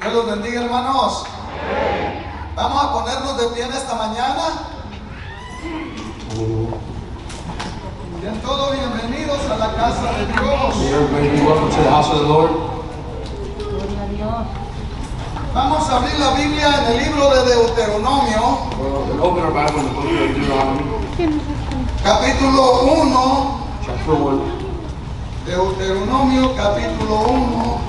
Dios los bendiga, hermanos. Vamos a ponernos de pie en esta mañana. Bien, todos bienvenidos a la casa de Dios. Welcome to the house of the Lord. Vamos a abrir la Biblia en el libro de Deuteronomio, We'll open our Bible in the book of Deuteronomy, capítulo 1. chapter 1. Deuteronomio, capítulo 1.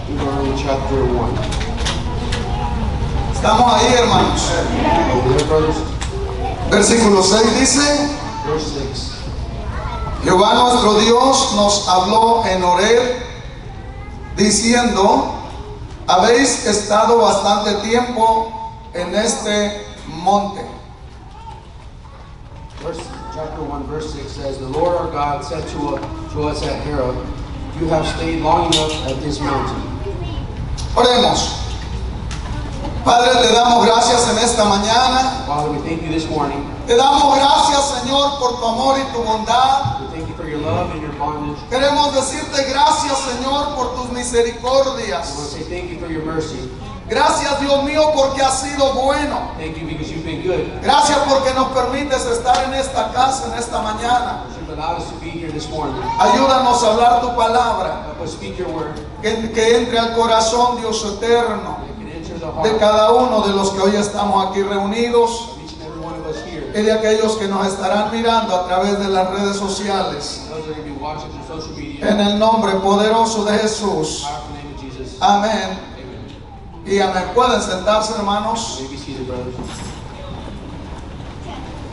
Deuteronomy chapter 1. Estamos ahí, hermanos. Over there, brothers. Versículo 6 dice: Verse 6. Jehová nuestro Dios nos habló en Horeb, diciendo: habéis estado bastante tiempo en este monte. Chapter 1, verse 6 says, The Lord our God said to us at Horeb, You have stayed long enough at this mountain. Oremos. Padre, te damos gracias en esta mañana. Father, we thank you this morning. Te damos gracias, Señor, por tu amor y tu bondad. We thank you for your love and your bondage. Queremos decirte gracias, Señor, por tus We want misericordias. to say thank you for your mercy. Gracias, Dios mío, porque has sido bueno. Thank you because you've been good. Gracias porque nos permites estar en esta casa en esta mañana. You've allowed us to be here this morning. Ayúdanos a hablar tu palabra, Help us speak your word. que entre al corazón, Dios eterno, It can enter the heart de of cada uno de los que hoy estamos aquí reunidos each and every one of us here. y de aquellos que nos estarán mirando a través de las redes sociales. Those that are going to be watching through social media. En el nombre poderoso de Jesús. Powerful name of Jesus. Amén. Amen. Y amén. Pueden sentarse, hermanos. May be seated, brothers.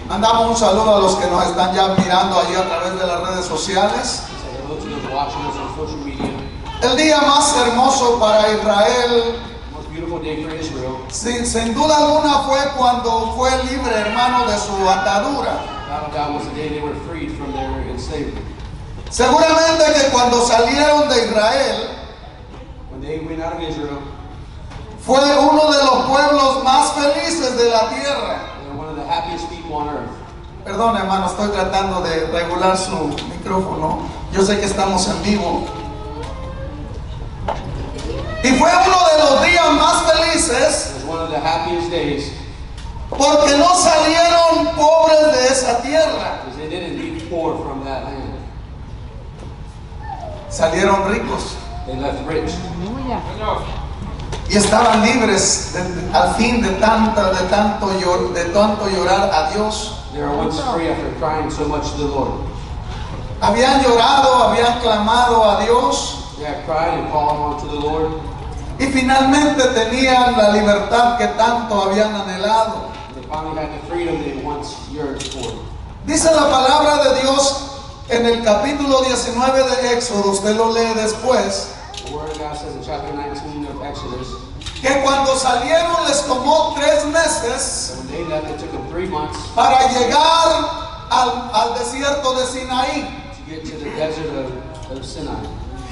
Mandamos un saludo a los que nos están ya mirando allí a través de las redes sociales. Say hello to those watching us on social media. El día más hermoso para Israel, Most beautiful day for Israel. sin duda alguna, fue cuando fue libre, hermano, de su atadura. Without a doubt was the day they were freed from their enslavement. Seguramente que cuando salieron de Israel, When they went out of Israel, fue uno de los pueblos más felices de la tierra. they were one of the happiest people on earth. Perdón, hermano, estoy tratando de regular su micrófono. Yo sé que estamos en vivo. Y fue uno de los días más felices It was one of the happiest days porque no salieron pobres de esa tierra. because they didn't leave poor from that land. Salieron ricos They left rich. y estaban libres al fin de tanto llorar a Dios. They were once free after crying so much to the Lord. Habían llorado, habían clamado a Dios They had cried and called on to the Lord. y finalmente tenían la libertad que tanto habían anhelado. They finally had the freedom they once yearned for. Dice la palabra de Dios en el capítulo 19 de Éxodo, usted lo lee después, The Word of God says in chapter 19 of Exodus que cuando salieron les tomó 3 meses that when they left, it took them 3 months para llegar al desierto de Sinaí, to get to the desert of Sinai,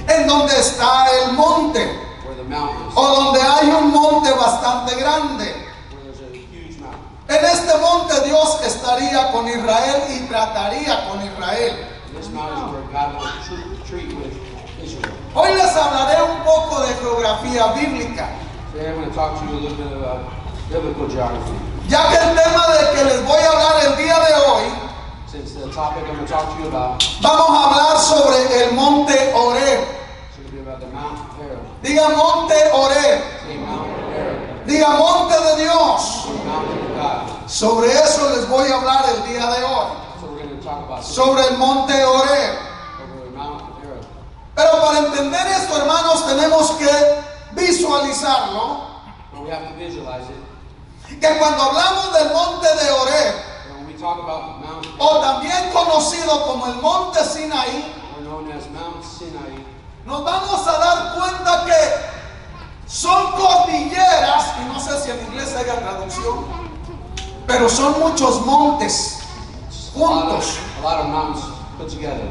en donde está el monte, where the mountain is, o donde hay un monte bastante grande. where there's a huge mountain. En este monte Dios estaría con Israel y trataría con Israel. This mountain is where God will treat with Israel. Hoy les hablaré un poco de geografía bíblica, Today I'm going to talk to you a little bit about biblical geography. ya que el tema del que les voy a hablar el día de hoy, Since the topic I'm going to talk to you about vamos a hablar sobre el monte Horeb. is going to be about the Mount Horeb. Diga monte Horeb, Say Mount Horeb, diga monte de Dios. the mountain of God. Sobre eso les voy a hablar el día de hoy, So we're going to talk about sobre el monte Horeb. over the Mount Horeb. Pero para entender esto, hermanos, tenemos que visualizarlo, But we have to visualize it. que cuando hablamos del monte de Horeb, And when we talk about Mount o Horeb, también conocido como el monte Sinaí, or known as Mount Sinai, nos vamos a dar cuenta que son cordilleras, y no sé si en inglés haya traducción, pero son muchos montes juntos. a lot of mountains put together.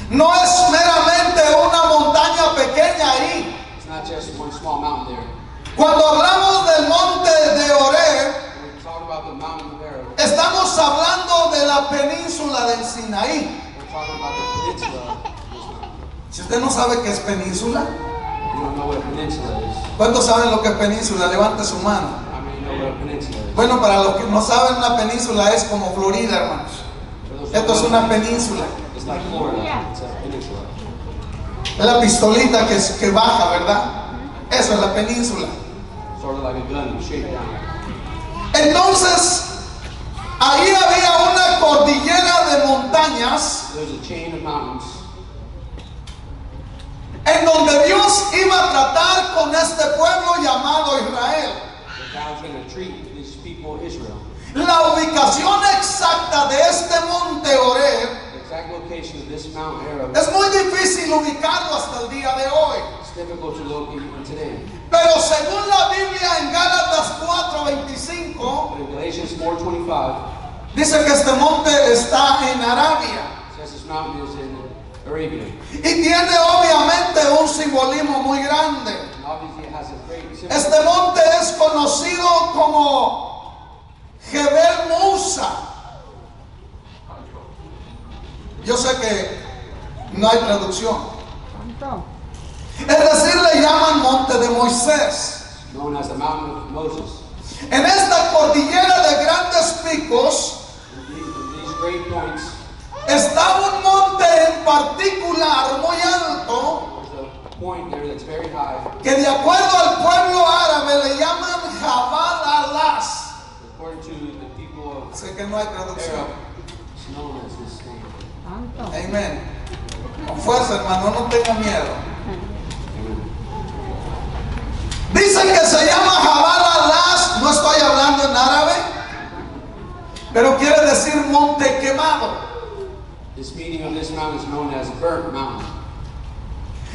No es meramente una montaña pequeña ahí. It's not just one small mountain there. Cuando hablamos del monte de Horeb, When we talk about the mountain of Horeb, estamos hablando de la península del Sinaí. we're talking about the peninsula of this mountain. Si usted no sabe qué es península, If You don't know what a peninsula is. ¿Cuántos saben lo que es península? Levante su mano. How many know what a peninsula is? Bueno, para los que no saben, una península es como Florida, hermanos. For those Esto es who una don't know, península. it's like Florida. It's a peninsula. Es la pistolita que baja, ¿verdad? Eso es la península. Sort of like a gun, shaped down. Entonces, ahí había una cordillera de montañas There's a chain of mountains en donde Dios iba a tratar con este pueblo llamado Israel. that God's going to treat these people, Israel. La ubicación exacta de este monte Horeb The exact location of this Mount Horeb, es muy difícil ubicarlo hasta el día de hoy. it's difficult to locate even today. Pero según la Biblia en Gálatas 4:25, But in Galatians 4:25, dice que este monte está en Arabia. it says this mountain is in Arabia. Y tiene obviamente un simbolismo muy grande. And obviously it has a great symbol. Este monte es conocido como Jebel Musa. Yo sé que no hay traducción. Es decir, le llaman monte de Moisés. Known as the Mountain of Moses. En esta cordillera de grandes picos In these great points, está un monte en particular muy alto there's a point there that's very high. que de acuerdo al pueblo árabe le llaman Jabal Alas. According to the people of Sé que no hay traducción. Arab, it's known as this name. Amén. Con fuerza, hermano, no tenga miedo. Amen. Dicen que se llama Jabal Alas, no estoy hablando en árabe, pero quiere decir monte quemado. This meaning of this mountain is known as Burnt Mountain.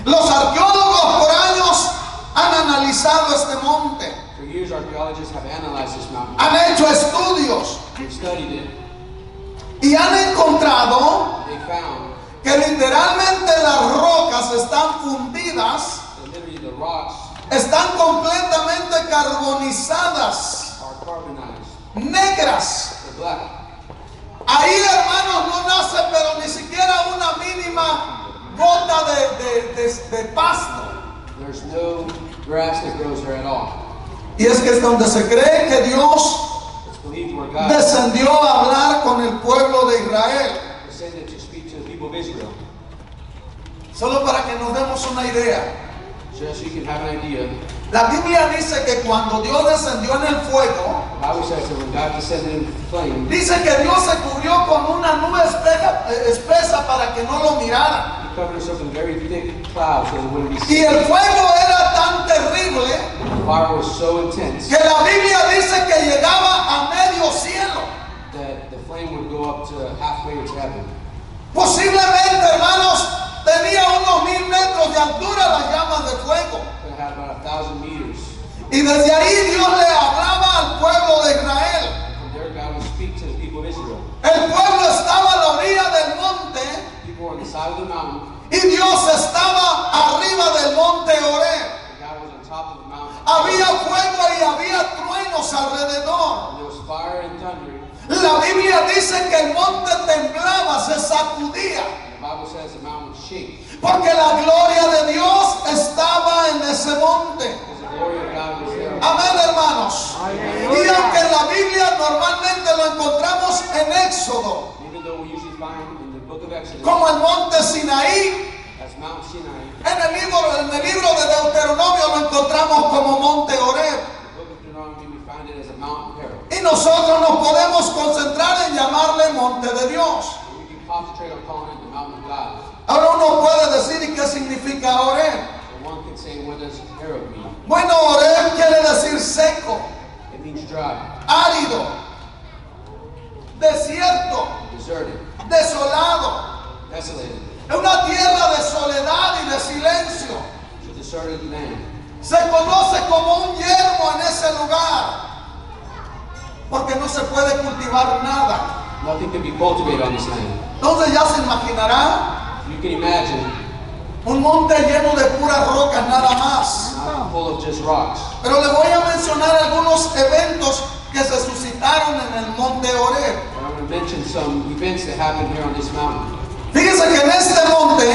Los arqueólogos por años han analizado este monte, For years, archaeologists have analyzed this mountain. han hecho estudios They've studied it. y han encontrado They found que literalmente las rocas están fundidas, that literally the rocks están completamente carbonizadas, are carbonized. negras. They're black. Ahí, hermanos, no nace pero ni siquiera una mínima gota de pasto. There's no grass that grows there at all. Y es que es donde se cree que Dios It's believed where God descendió a hablar con el pueblo de Israel. descended to speak to the people of Israel. Solo para que nos demos una idea. Just so you can have an idea, La Biblia dice que cuando Dios descendió en el fuego, the Bible says that when God descended in flame, dice que Dios se cubrió con una nube espesa para que no lo miraran. He covered himself in very thick clouds so that it wouldn't be Y seen. el fuego era tan terrible The fire was so intense que la Biblia dice que llegaba a medio cielo. that the flame would go up to halfway to heaven. Posiblemente, hermanos, tenía unos 1000 metros de altura las llamas de fuego. It had about 1,000 meters. Y desde ahí Dios le hablaba al pueblo de Israel. From there, God would speak to the people of Israel. El pueblo estaba a la orilla del monte People were on the side of the mountain, y Dios estaba arriba del monte Horeb. and God was on top of the mountain. Había fuego y había truenos alrededor. And there was fire and thunder. La Biblia dice que el monte temblaba, se sacudía, And the Bible says the mountain would shake porque la gloria de Dios estaba en ese monte. because the glory of God was there. Amén, hermanos. Y aunque en la Biblia normalmente lo encontramos en Éxodo, Even though we usually find in the book of Exodus como el monte Sinaí, as Mount Sinai, en el libro de Deuteronomio lo encontramos como monte Horeb. the book of Deuteronomy, we find it as a Mount Horeb. Y nosotros nos podemos concentrar en llamarle monte de Dios. And we can concentrate on calling it the mountain of God. Ahora uno puede decir, ¿y qué significa Horeb? So one can say, what does Horeb mean? Bueno, Horeb quiere decir seco, It means dry, árido, desierto, deserted, desolado. desolated. Es una tierra de soledad y de silencio. It's a deserted land. Se conoce como un yermo en ese lugar, porque no se puede cultivar nada. Nothing can be cultivated on this land. Entonces ya se imaginará You can imagine un monte lleno de puras rocas nada más. not full of just rocks. Pero le voy a mencionar algunos eventos que se suscitaron en el monte Horeb. But I'm going to mention some events that happened here on this mountain. Fíjense que en este monte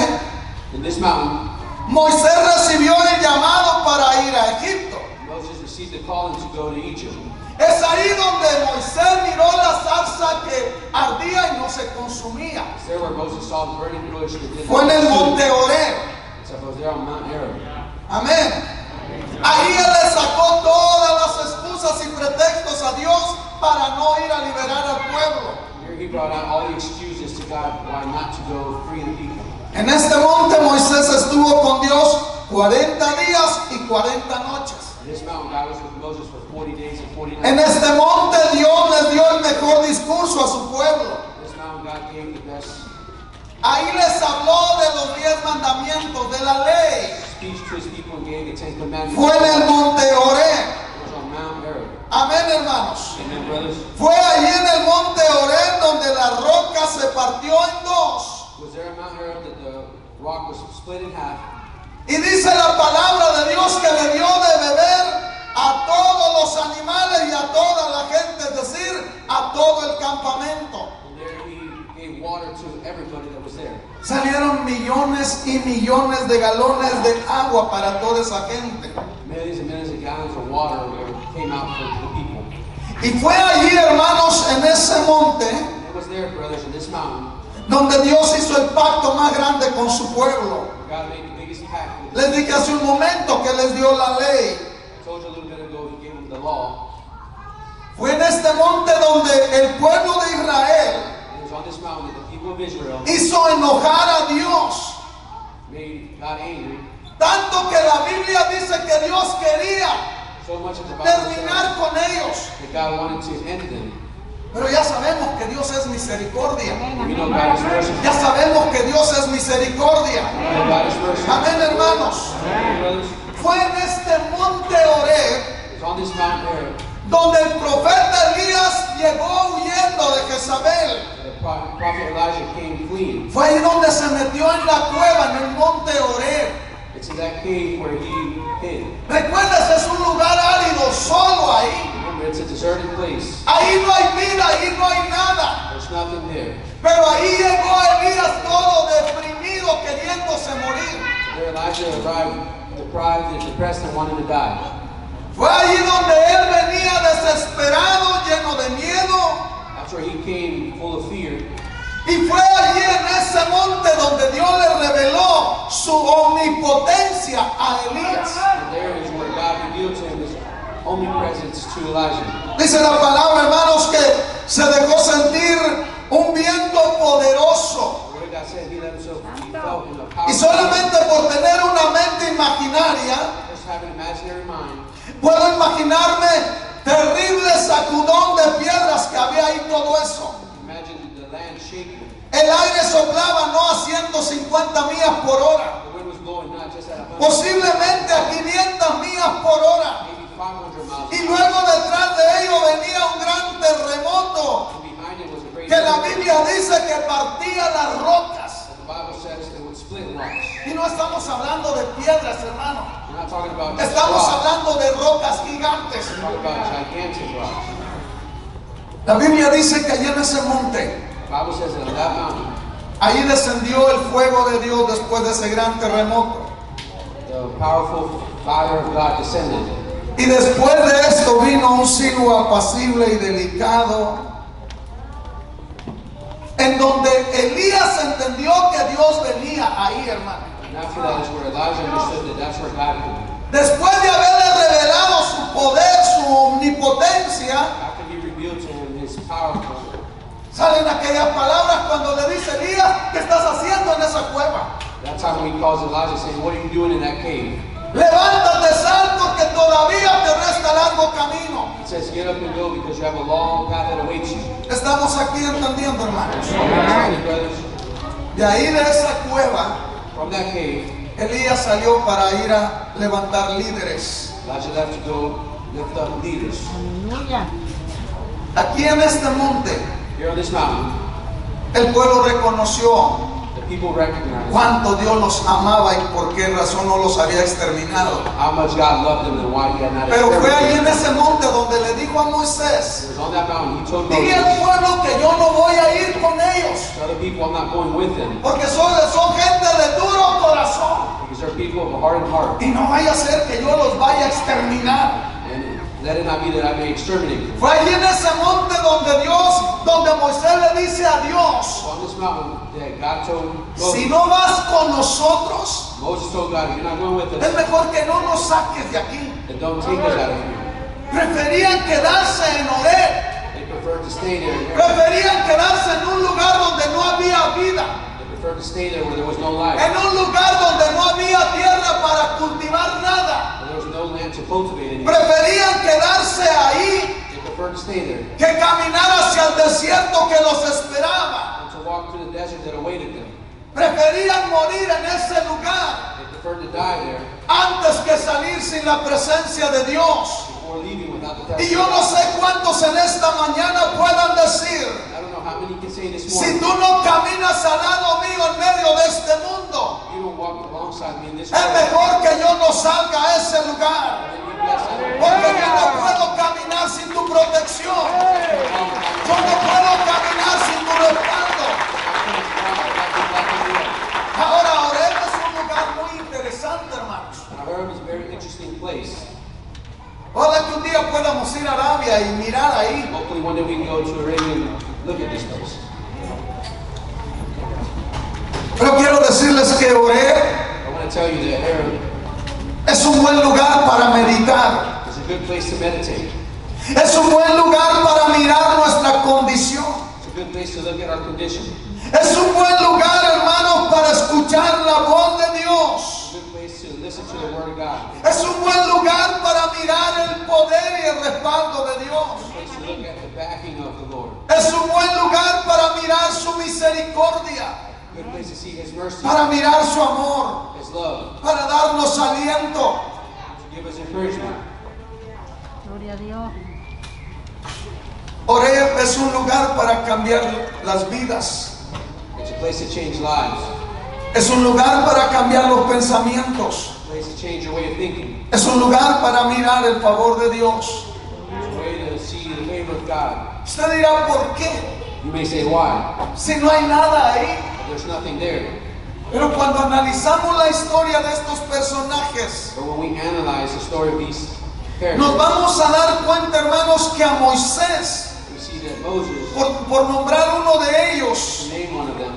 In this mountain, Moisés recibió el llamado para ir a Egipto. Moses received the calling to go to Egypt. Es ahí donde Moisés miró la zarza que ardía y no se consumía. It's there where Moses saw the burning bush that didn't Fue en el consume. monte Horeb. Except it was there on Mount Horeb. Amén. Ahí él le sacó todas las excusas y pretextos a Dios para no ir a liberar al pueblo. Here he brought out all the excuses to God why not to go free the people. En este monte Moisés estuvo con Dios 40 días y 40 noches. In this mountain, God was with Moses for 40 days and 40 En nights. este monte Dios les dio el mejor discurso a su pueblo. In this mountain, God gave the best Ahí les habló de los 10 mandamientos, de la ley. speech to his people and gave the 10 commandments. Fue en el monte Horeb. It was on Mount Horeb. Amén, hermanos. Amen, brothers. Fue allí en el monte Horeb donde la roca se partió en dos. It was there on Mount Horeb that the rock was split in half. Y dice la palabra de Dios que le dio de beber a todos los animales y a toda la gente, es decir, a todo el campamento. And there he gave water to everybody that was there. Salieron millones y millones de galones de agua para toda esa gente. Millions and millions of gallons of water came out for the people. Y fue allí, hermanos, en ese monte, And it was there, brothers, in this mountain, donde Dios hizo el pacto más grande con su pueblo. God made the biggest pact with Les dije hace un momento que les dio la ley. I told you a little bit ago, he gave them the law. Fue en este monte donde el pueblo de Israel And it was on this mountain that the people of Israel hizo enojar a Dios. made God angry. Tanto que la Biblia dice que Dios quería So much that the Bible says terminar con ellos. that God wanted to end them. Pero ya sabemos que Dios es misericordia. We know God is merciful. Ya sabemos que Dios es misericordia. We know God is merciful. Amén, hermanos. Amen, brothers. Fue en este monte Horeb It's on this mountain Horeb donde el profeta Elías llegó huyendo de Jezabel. that the prophet Elijah came fleeing. Fue ahí donde se metió en la cueva, en el monte Horeb. It's in that cave where he hid. Recuerda, es un lugar árido, solo ahí. Remember, it's a deserted place. Ahí no hay vida, ahí no hay nada. There's nothing there. Pero ahí llegó Elías todo deprimido, queriéndose morir. There Elijah arrived deprived and depressed and wanted to die. Fue allí donde él venía desesperado, lleno de miedo. That's where he came full of fear. Y fue allí en ese monte donde Dios le reveló su omnipotencia a Elías. And there is where God revealed to him his omnipresence to Elijah. Dice la palabra, hermanos, que se dejó sentir un viento poderoso. The word of God said he let himself be felt in the power Y of solamente por tener una mente imaginaria, God. Just have an imaginary mind. puedo imaginarme terrible sacudón de piedras que había ahí, todo eso. Imagine the land shaking. El aire soplaba no a 150 millas por hora, The wind was blowing not just at 100, posiblemente a 500 millas por hora. maybe 500 miles. Y luego detrás de ello venía un gran terremoto And behind it was a great que la earthquake. Biblia dice que partía las rocas. The Bible says it would split rocks. Y no estamos hablando de piedras, hermano. We're not talking about just Estamos rocks. hablando de rocas gigantes. We're talking about gigantic rocks. La Biblia dice que allí en ese monte, The Bible says that on that mountain, ahí descendió el fuego de Dios después de ese gran terremoto. the powerful fire of God descended. Y después de esto vino un silbo apacible y delicado, en donde Elías entendió que Dios venía ahí, hermano. And after that is where Elijah understood that that's where God could be. Después de haberle revelado su poder, su omnipotencia, After he revealed to him his powerful, salen aquellas palabras cuando le dice Elías, ¿qué estás haciendo en esa cueva? that time when he calls Elijah saying, what are you doing in that cave? Levántate, sal, porque todavía te resta largo camino. He says, get up and go because you have a long path that awaits you. Estamos aquí entendiendo, hermanos. Understand, brothers? De ahí de esa cueva, From that cave, Elías salió para ir a levantar líderes. Elijah left to go lift up leaders. Aquí en este monte, Here on this mountain, el pueblo reconoció the people recognized cuánto Dios los amaba y por qué razón no los había exterminado. how much God loved them and why he had not Pero fue ahí en exterminated them. ese monte donde le dijo a Moisés, It was on that mountain he told dile Moses, al pueblo que yo no voy a ir con ellos, tell the people I'm not going with them porque son gente de duro corazón. because These are people of a hardened heart. Y no vaya a ser que yo los vaya a exterminar. And let it not be that I may exterminate them. Fue allí en ese monte donde Moisés le dice a Dios, So on this mountain that God told Moses, si no vas con nosotros, Moses told God, if you're not going with es us, mejor que no nos saques de aquí. then don't take us out of here. Preferían quedarse en Horeb. They preferred to stay there. Preferían quedarse en un lugar donde no había vida. They preferred to stay there where there was no life. En un lugar donde no había tierra para cultivar nada. Where there was no land to cultivate anything. Preferían quedarse ahí They preferred to stay there que caminar hacia el desierto que los esperaba. and to walk through the desert that awaited them. Preferían morir en ese lugar They preferred to die there antes que salir sin la presencia de Dios. before leaving without the Y presence yo of no God. sé cuántos en esta mañana puedan decir, I don't know how many can say this si morning, tú no caminas al lado mío en medio de este mundo, you don't walk alongside me in this es world, mejor que yo no salga a ese lugar. then you're blessed. I don't Porque yo no puedo caminar sin tu protección. Yo no puedo caminar sin tu respaldo. Ahora, Horeb es un lugar muy interesante, hermanos. Horeb is a very interesting place. Ojalá que un día podamos ir a Arabia y mirar ahí. Hopefully one day we can go to Arabia and look at this place. Pero quiero decirles que Horeb I want to tell you that Horeb es un buen lugar para meditar. is a good place to meditate. Es un buen lugar para mirar nuestra condición. It's a good place to look at our condition. Es un buen lugar, hermanos, para escuchar la voz de Dios. It's a good place to listen to the Word of God. Es un buen lugar para mirar el poder y el respaldo de Dios. It's a place to look at the backing of the Lord. Es un buen lugar para mirar su misericordia, A good place to see His mercy, para mirar su amor, His love, para darnos aliento. to give us encouragement. Gloria a Dios. Horeb es un lugar para cambiar las vidas. It's a place to change lives. Es un lugar para cambiar los pensamientos. A place to change your way of thinking. Es un lugar para mirar el favor de Dios. It's a way to see the favor of God. Usted dirá, ¿por qué? You may say, why? Si no hay nada ahí. There's nothing there. Pero cuando analizamos la historia de estos personajes, But when we analyze the story of these nos characters, vamos a dar cuenta, hermanos, que a Moisés, we see that Moses, por nombrar uno de ellos, to name one of them,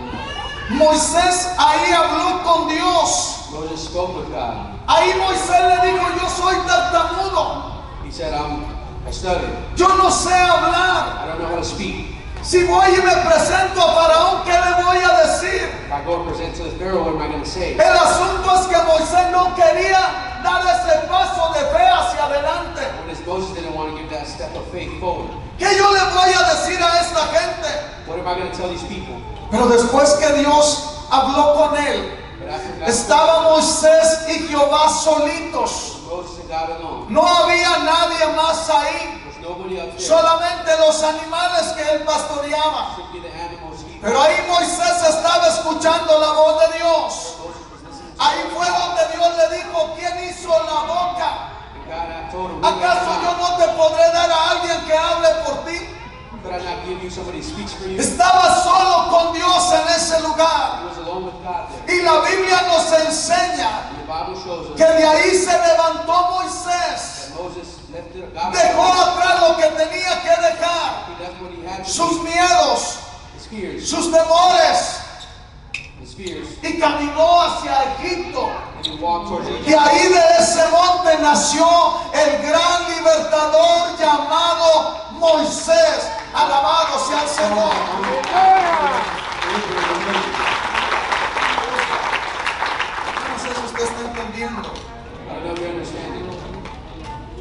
Moisés ahí habló con Dios. Moses spoke with God. Ahí Moisés le dijo, yo soy tartamudo, He said, I stutter. yo no sé hablar. I don't know how to speak. Si voy y me presento a Faraón, ¿qué le voy a decir? If I go and present to the Pharaoh, what am I going to say? El asunto es que Moisés no quería dar ese paso de fe hacia adelante. Moses didn't want to give that step of faith forward. ¿Qué yo le voy a decir a esta gente? What am I going to tell these people? Pero después que Dios habló con él, But after God estaba Moisés y Jehová solitos. Moses and God alone, No había nadie más ahí, there's nobody up there. solamente los animales que él pastoreaba. Simply the animals he Pero ahí Moisés estaba escuchando la voz de Dios. Moses was listening to. Ahí fue donde Dios le dijo, ¿quién hizo la boca? And God had told him, ¿Acaso yo no te podré dar a alguien que hable por ti? could I not give you somebody who speaks for you? He Estaba solo con Dios en ese lugar. was alone with God there. Y la Biblia nos enseña And the Bible shows us que de ahí se levantó Moisés. that Moses left it, God Dejó atrás lo que tenía que dejar. he left what he had to Sus do, miedos, his fears, sus temores. Y caminó hacia Egipto. and he walked towards Y Egypt. ahí de ese monte nació el gran libertador llamado Moisés. Alabado sea el Señor. No sé si usted está entendiendo. I don't know if you're understanding.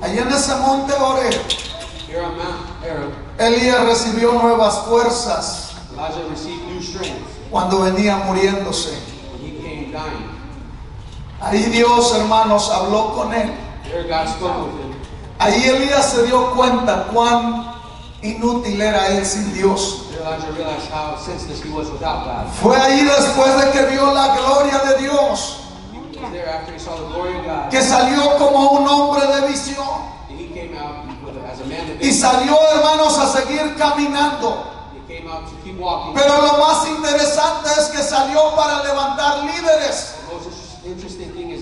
Allí en ese monte Horeb, Here on Mount Horeb, Elías recibió nuevas fuerzas Elijah received new strength cuando venía muriéndose. when he came dying. Ahí Dios, hermanos, habló con él. There God spoke with him. Ahí Elías se dio cuenta cuán inútil era él sin Dios. There Elijah realized how senseless he was without God. Fue ahí después de que vio la gloria de Dios, He was there after he saw the glory of God. que salió como un hombre de visión. And he came out as a man of Y vision. salió, hermanos, a seguir caminando. He came out to keep walking. Pero lo más interesante es que salió para levantar líderes. The most interesting thing is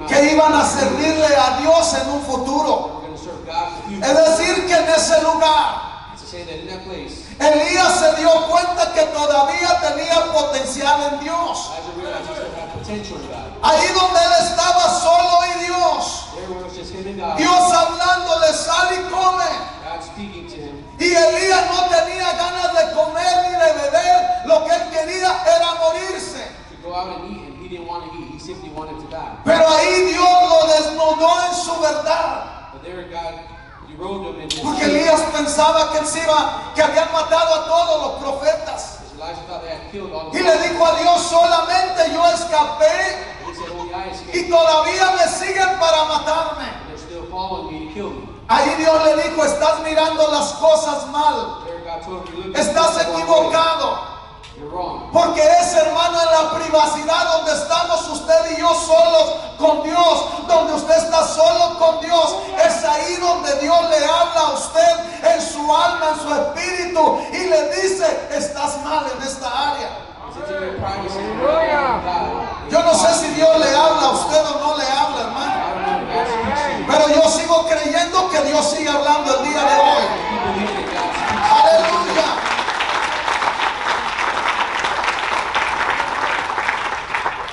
mountain. que iban a servirle a Dios en un futuro. We're going to serve God in the Es future. decir, que en ese lugar To say that in that place, Elías se dio cuenta que todavía tenía potencial en Dios. Elijah realized he still had potential in God. Ahí donde él estaba solo y Dios. There where it was just him and God. Dios hablándole, sal y come. God speaking to him. Y Elías no tenía ganas de comer ni de beber. Lo que él quería era morirse. To go out and eat, and he didn't want to eat. He simply wanted to die. Pero ahí Dios lo desnudó en su verdad. But there God, he robed him in his Porque truth. Elías pensaba que encima que habían matado a todos los profetas. Because Elijah thought they had killed all the Y le dijo a Dios, solamente yo escapé And he said, only I escaped. y todavía me siguen para matarme. And they're still following me to kill me. Ahí Dios le dijo, estás mirando las cosas mal. There God told him, you look Estás the wrong way. equivocado. You're wrong. Porque es, hermano, en la privacidad donde estamos usted y yo solos con Dios, donde usted está solo con Dios, es ahí donde Dios le habla a usted en su alma, en su espíritu y le dice, estás mal en esta área. It's in your privacy. God. Yo no sé si Dios le habla a usted o no le habla, hermano, I don't know if God speaks to you. pero yo sigo creyendo que Dios sigue hablando el día de hoy. You believe that God speaks to you. Aleluya.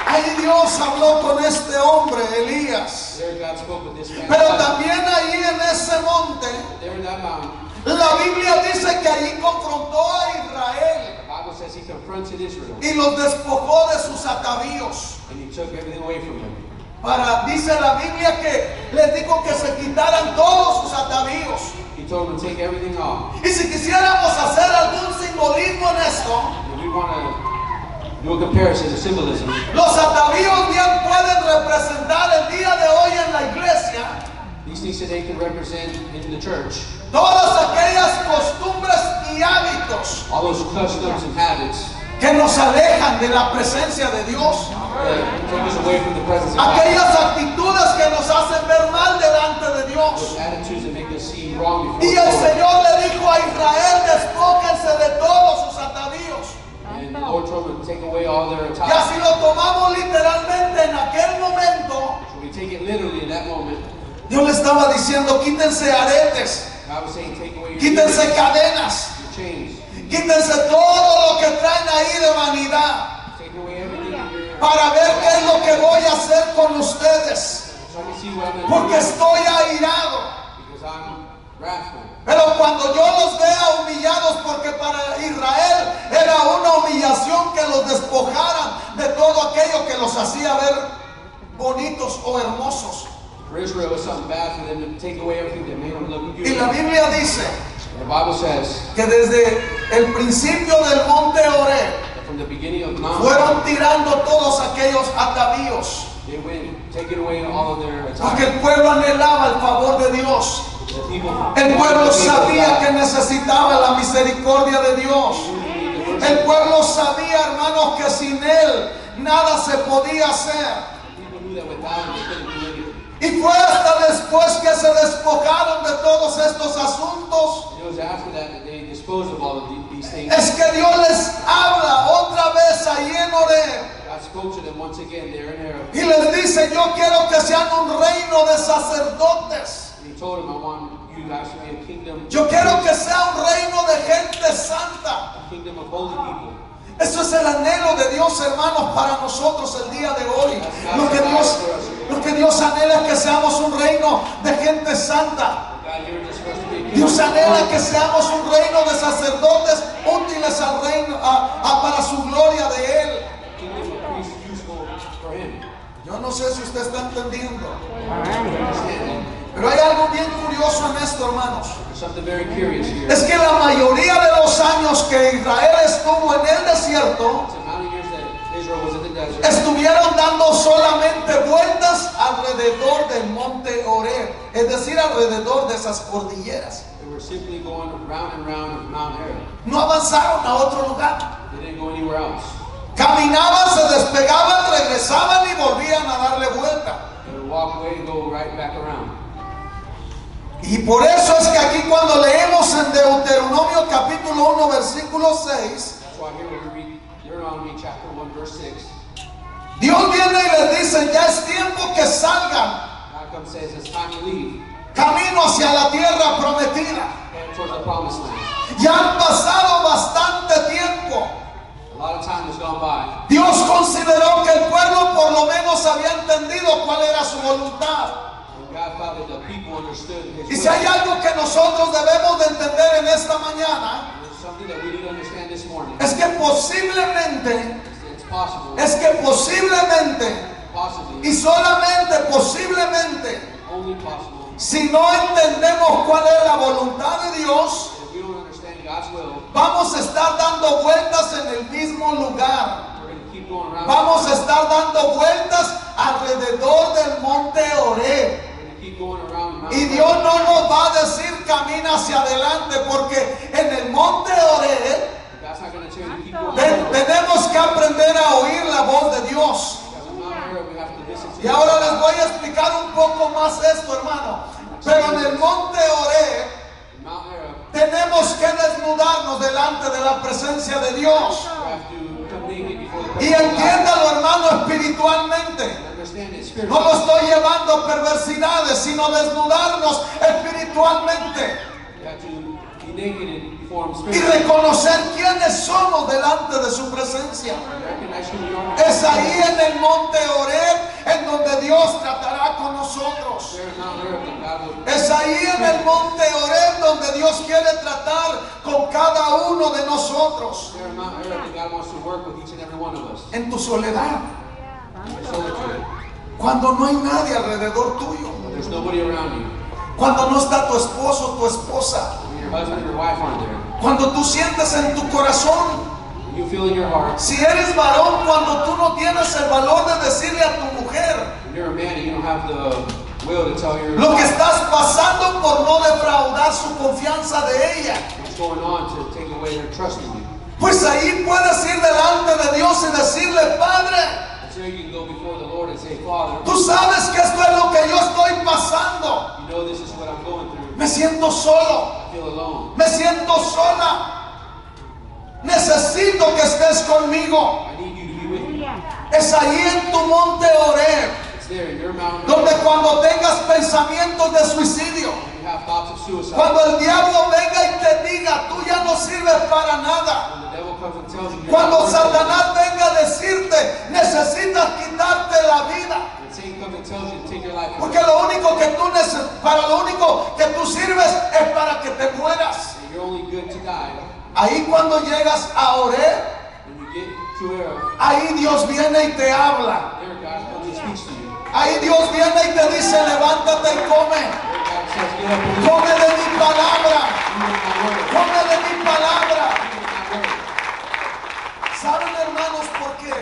Ahí Dios habló con este hombre, Elías. There God spoke with this man. Pero también ahí en ese monte, There in that mountain, la Biblia dice que allí confrontó a Israel the Bible says he confronted Israel. y los despojó de sus atavíos. And he took everything away from them. Dice la Biblia que les dijo que se quitaran todos sus atavíos. He told them to take everything off. Y si quisiéramos hacer algún simbolismo en esto, If we want to do a comparison, a symbolism, los atavíos bien pueden representar el día de hoy en la iglesia these things today can represent in the church todas aquellas costumbres y hábitos all those customs and habits que nos alejan de la presencia de Dios. that take us away from the presence of God. Aquellas actitudes que nos hacen ver mal delante de Dios. Those attitudes that make us see wrong before Y the el Lord. Señor le dijo a Israel, despóquense de todos sus atavíos. And the Lord told them to take away all their Y attire. así lo tomamos literalmente en aquel momento. So we take it literally in that moment. Dios le estaba diciendo, quítense aretes, God was saying, take away your quítense earrings, cadenas, your chains, quítense todo lo que traen ahí de vanidad, take away everything in your para ver qué es lo que voy a hacer con ustedes. so I can see what I'm going to Porque do estoy airado. because I'm wrathful. Pero cuando yo los vea humillados, porque para Israel era una humillación que los despojaran de todo aquello que los hacía ver bonitos o hermosos. For Israel, it was something bad for them to take away everything that made them look Y la beautiful. Biblia dice The Bible says que desde el principio del monte Oreb that from the beginning of Mount, fueron tirando todos aquellos atavíos, they went taking away all of their porque attire. el pueblo anhelaba el favor de Dios. The people, El pueblo sabía que necesitaba la misericordia de Dios. El pueblo sabía, hermanos, que sin Él nada se podía hacer. People knew that without him they couldn't do anything. Y fue hasta después que se despojaron de todos estos asuntos, It was after that they disposed of all of these things. es que Dios les habla otra vez ahí en Oreb. God spoke to them once again there in Arab. Y les dice, yo quiero que sean un reino de sacerdotes. And he told them, I want you guys to be a kingdom, Yo quiero que sea un reino de gente santa. a kingdom of holy people. Eso es el anhelo de Dios, hermanos, para nosotros el día de hoy. Lo que Dios anhela es que seamos un reino de gente santa. God, you're just supposed to be a kingdom Dios of anhela holy que seamos un reino de sacerdotes útiles al reino, para su gloria de Él. kingdom of priests useful for him. Yo no sé si usted está entendiendo, Understand? pero hay algo bien curioso en esto, hermanos. There's something very curious here. Es que la mayoría de los años que Israel estuvo en el desierto, It's the amount of years that Israel was in the desert. estuvieron dando solamente vueltas alrededor del monte Oreb, es decir, alrededor de esas cordilleras. They were simply going round and round of Mount Arab. No avanzaron a otro lugar. They didn't go anywhere else. Caminaban, se despegaban, regresaban y volvían a darle vuelta. They would walk away and go right back around. Y por eso es que aquí cuando leemos en Deuteronomio capítulo 1 versículo 6, That's why here when we read Deuteronomy chapter 1 verse 6, Dios viene y les dice, ya es tiempo que salgan God comes and says it's time to leave. camino hacia la tierra prometida. Head towards the promised land. Ya han pasado bastante tiempo. A lot of time has gone by. Dios consideró que el pueblo por lo menos había entendido cuál era su voluntad. And God thought that the people understood His Y si hay will. algo que nosotros debemos de entender en esta mañana, There's something that we need to understand this morning. es que posiblemente, It's possible, possibly, y solamente posiblemente, only possible, si no entendemos cuál es la voluntad de Dios, if we don't understand God's will, vamos a estar dando vueltas en el mismo lugar. we're going to keep going around. Vamos a estar dando vueltas alrededor del monte Oreb. We're going to keep going around. Mount Y Dios no nos va a decir camina hacia adelante, porque en el monte Oreb God's not going to tell you to keep going. tenemos que aprender a oír la voz de Dios. Because in Mount Horeb, we have to listen to Y ahora les voy a explicar un poco más esto, hermano. Pero en el monte Oreb In Mount Horeb, tenemos que desnudarnos delante de la presencia de Dios. we have to come naked before the Y presence of God. entiéndalo, hermano, espiritualmente. Understand it No lo spiritually. estoy llevando a perversidades, sino desnudarnos espiritualmente You have to be naked before Him y spiritually. reconocer quiénes somos delante de su presencia. Recognize who you are. Es ahí en el monte Oreb en donde Dios tratará con nosotros. There in Mount Horeb that God will. Es ahí en el monte Oreb donde Dios quiere tratar con cada uno de nosotros. There in Mount Horeb that God wants to work with each and every one of us. En tu soledad, Your solitude. cuando no hay nadie alrededor tuyo, There's nobody around you. cuando no está tu esposo, tu esposa, When your husband or your wife aren't there. cuando tú sientes en tu corazón, When you feel in your heart, si eres varón, cuando tú no tienes el valor de decirle a tu mujer when you're a man and you don't have the will to tell your lo que wife estás pasando por no defraudar su confianza de ella, what's going on to take away their trust in you. pues ahí puedes ir delante de Dios y decirle, Padre, And so you can go before the Lord and say, Father, tú sabes que esto es lo que yo estoy pasando. you know this is what I'm going through. Me siento solo, I feel alone. me siento sola. Necesito que estés conmigo. I need you to be with me. Es ahí en tu monte Oreb, It's there in your mountain. donde cuando tengas pensamientos de suicidio, You have thoughts of suicide. cuando el diablo venga y te diga, tú ya no sirves para nada. When the devil comes and tells you you're Cuando not worth it. Satanás venga a decirte, necesitas quitarte la vida. When Satan comes and tells you to take your life away. Porque lo único que tú para lo único que tú sirves es para que te mueras. And you're only good to die. Ahí cuando llegas a Oreb, When you get to Horeb, ahí Dios viene y te habla. there God comes and speaks to you. Ahí Dios viene y te dice, levántate y come. There God says, get up and eat. Come de mi palabra. You eat my word. Come de mi palabra. You eat my word. ¿Saben, hermanos, por qué?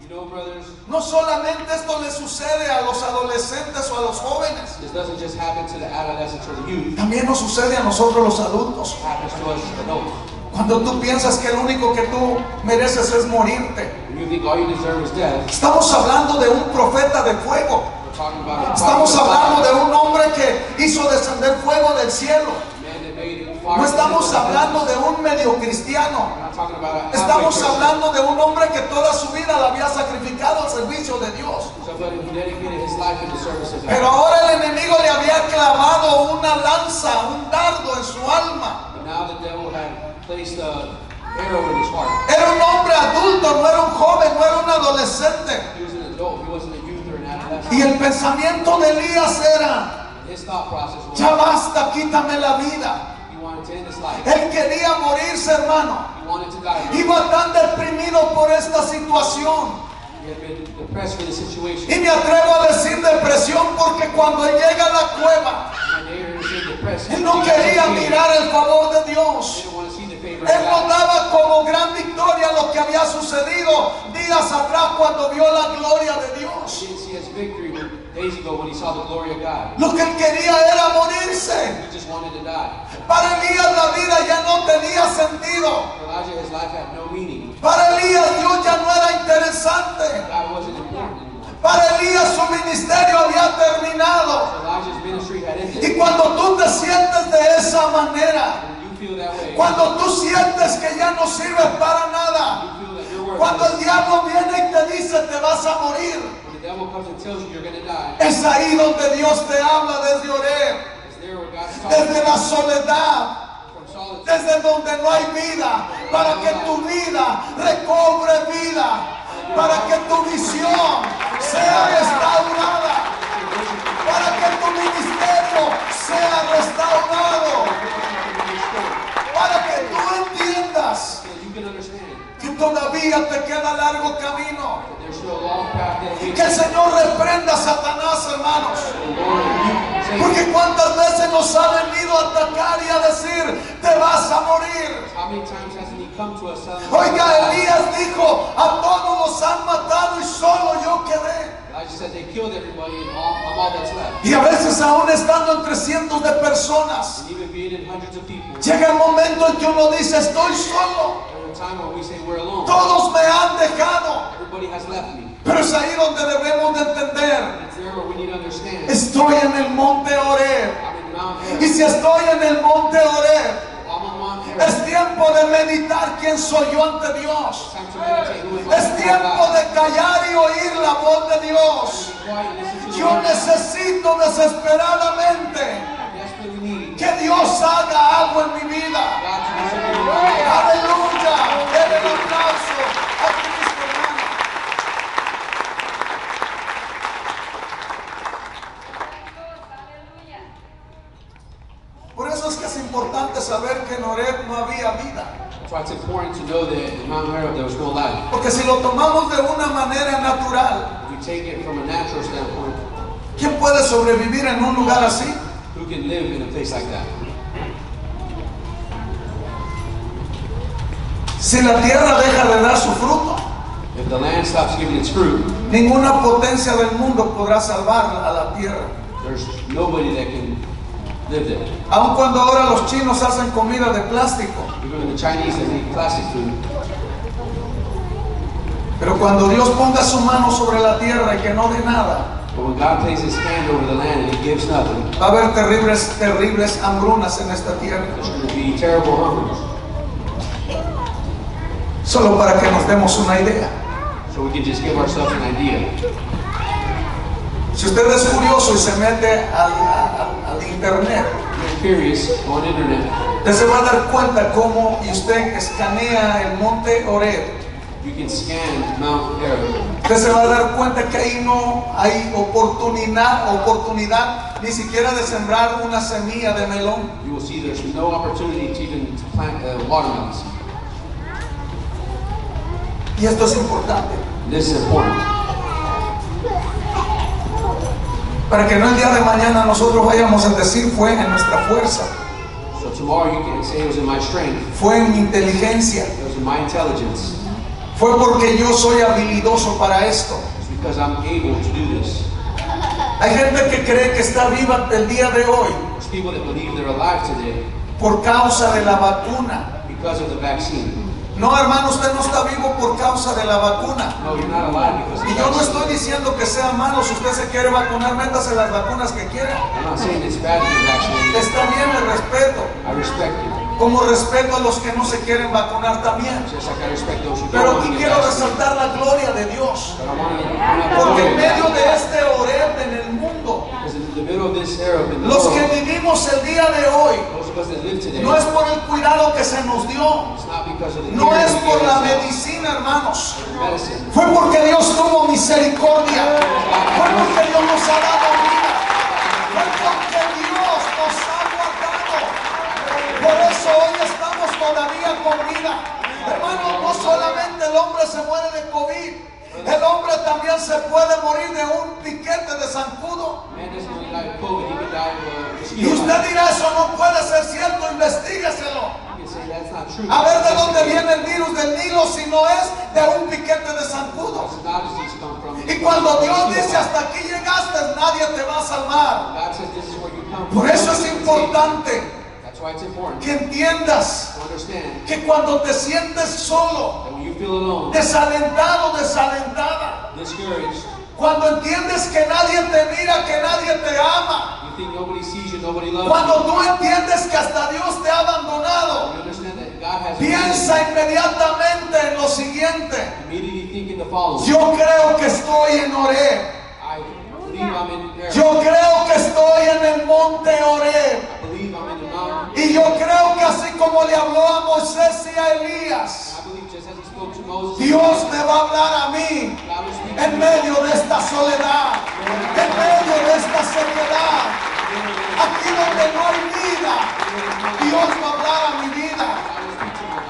You know, brothers, No solamente esto le sucede a los adolescentes o a los jóvenes. this doesn't just happen to the adolescents or the youth. También nos sucede a nosotros los adultos. It happens to us adults. Cuando tú piensas que lo único que tú mereces es morirte. When you think all you deserve is death, Estamos hablando de un profeta de fuego. we're talking about a Estamos prophet of hablando fire, de un hombre que hizo descender fuego del cielo. a man that made fire. No estamos from the hablando heavens. de un medio cristiano. We're not talking about a halfway Estamos Christian. hablando de un hombre que toda su vida la había sacrificado al servicio de Dios. Somebody who dedicated his life in the service of Pero God. ahora el enemigo le había clavado una lanza, un dardo en su alma. But now the devil had placed a arrow in his heart. Era un hombre adulto, no era un joven, no era un adolescente. He was an adult. He wasn't a youth or an adolescent. Y el pensamiento de Elías era, His thought process was, ya basta, quítame la vida. he wanted to end his life. Él quería morirse, hermano. He wanted to die. Iba tan deprimido por esta situación. He had been depressed for the situation. Y me atrevo a decir depresión porque cuando él llega a la cueva, And they were so depressed. él no quería mirar el favor de They Dios. didn't want to see the favor of Él no God. daba como gran victoria lo que había sucedido días atrás cuando vio la gloria de He Dios. didn't see his victory days ago when he saw the glory of God. Lo que él quería era morirse. He just wanted to die. Para Elías la vida ya no tenía sentido. For Elijah, his life had no meaning. Para Elías Dios ya no era interesante. God wasn't important anymore. Para Elías su ministerio había terminado. So Elijah's ministry had ended. Y cuando tú te sientes de esa manera, When you feel that way, cuando tú sientes que ya no sirves para nada, you feel that you're cuando el worthless. diablo viene y te dice te vas a morir, When the the devil comes and tells you you're going to die, Es ahí donde Dios te habla desde Horeb, it's there where God's talking desde la soledad, from solitude. desde donde no hay vida, para que tu vida recobre vida, para que tu visión sea restaurada, para que tu ministerio sea restaurado, para que tú entiendas So you can understand que todavía te queda largo camino. that there's still a long path that Que leads el Señor reprenda a Satanás, hermanos. to the Lord. And you Porque say, cuántas veces nos ha venido a atacar y a decir, te vas a morir. how many times hasn't he come to us telling us, Oiga, Elías dijo, a todos los han matado y solo yo quedé. Elijah said they killed everybody and I'm all that's left. Y a veces aún estando entre cientos de personas, And even being in hundreds of people, llega el momento en que uno dice, estoy solo. there's a time when we say we're alone. Todos me han dejado. Everybody has left me. Pero es ahí donde debemos de entender. It's there where we need to understand. Estoy en el monte Horeb. I'm in Mount Y Horeb. si estoy en el monte Horeb, I'm on Mount Horeb. es tiempo de meditar quién soy yo ante Dios. It's time to meditate who am I Es before tiempo God. de callar y oír la voz de Dios. Be quiet and listen to the Yo Lord. necesito desesperadamente I desperately need que Dios haga algo en mi vida. God to do something in my life. Aleluya. Denle el aplauso a Cristo, hermano. Por eso es que es importante saber que en Horeb no había vida. That's why it's important to know that in Mount Horeb there was no life. Porque si lo tomamos de una manera natural, If we take it from a natural standpoint, ¿quién puede sobrevivir en un lugar así? who can live in a place like that? Si la tierra deja de dar su fruto, If the land stops giving its fruit, ninguna potencia del mundo podrá salvar a la tierra. there's nobody that can live there. Aun cuando ahora los chinos hacen comida de plástico, Even the Chinese that make plastic food, pero cuando Dios ponga su mano sobre la tierra y que no dé nada, but when God places his hand over the land and it gives nothing, va a haber terribles hambrunas en esta tierra. there's going to be terrible hunger. Solo para que nos demos una idea. So we can just give ourselves an idea. Si usted es curioso y se mete al internet, If you're curious, go on the internet. usted se va a dar cuenta cómo y usted escanea el monte Horeb. You can scan Mount Horeb. Usted se va a dar cuenta que ahí no hay oportunidad ni siquiera de sembrar una semilla de melón. You will see there's no opportunity to even plant watermelons. Y esto es importante. This is important. Para que no el día de mañana nosotros vayamos a decir fue en nuestra fuerza, So tomorrow you can say it was in my strength, fue en mi inteligencia, it was in my intelligence. fue porque yo soy habilidoso para esto. It's because I'm able to do this. Hay gente que cree que está viva el día de hoy There's people that believe they're alive today por causa de la vacuna. because of the vaccine. No, hermano, usted no está vivo por causa de la vacuna. No, you're not alive because of Y the yo no vaccine. estoy diciendo que sea malo. Si usted se quiere vacunar, métase las vacunas que quiera. I'm not saying it's bad to get vaccinated. Está bien, le respeto. I respect it. Como respeto a los que no se quieren vacunar también. Just like I respect those who don't Pero want aquí to get quiero vaccinated. resaltar la gloria de Dios. But I want to Porque en medio de este Horeb en el mundo, because in the middle of this era in the los que world, vivimos el día de hoy, those of us that live today, no es por el cuidado que se nos dio, it's not because of the no care es we por give la ourselves, medicina, hermanos. or medicine. Fue porque Dios tuvo misericordia. Fue porque Dios nos ha dado vida. Fue porque Dios nos ha guardado. Por eso hoy estamos todavía con vida. Hermano, no solamente el hombre se muere de COVID. El hombre también se puede morir de un piquete de zancudo. Man doesn't only die of COVID, he can die of Y usted dirá, eso no puede ser cierto, investígueselo. You can say that's not true. A ver de That's dónde the case. viene el virus del Nilo si no es de un piquete de zancudo. That's not disease come from. Y cuando Dios dice hasta aquí llegaste, nadie te va a salvar. God says this is where you come from. Por eso es importante That's why it's important que entiendas to understand que cuando te sientes solo, that when you feel alone, desalentado, desalentada, discouraged, cuando entiendes que nadie te mira, que nadie te ama, you think nobody sees you, nobody loves cuando you, tú entiendes que hasta Dios te ha abandonado, you understand that God has piensa inmediatamente en lo siguiente. immediately thinking the following. Yo creo que estoy en Horeb. believe I'm in Arab. Yo creo que estoy en el monte Horeb. I believe I'm in the mountain. Y yo creo que así como le habló a Moisés y a Elías, I believe just as he spoke to Moses, Dios me va a hablar a mí God will speak to en me. medio de esta soledad, en medio de esta soledad, aquí donde no hay vida. Dios va a hablar a mi vida.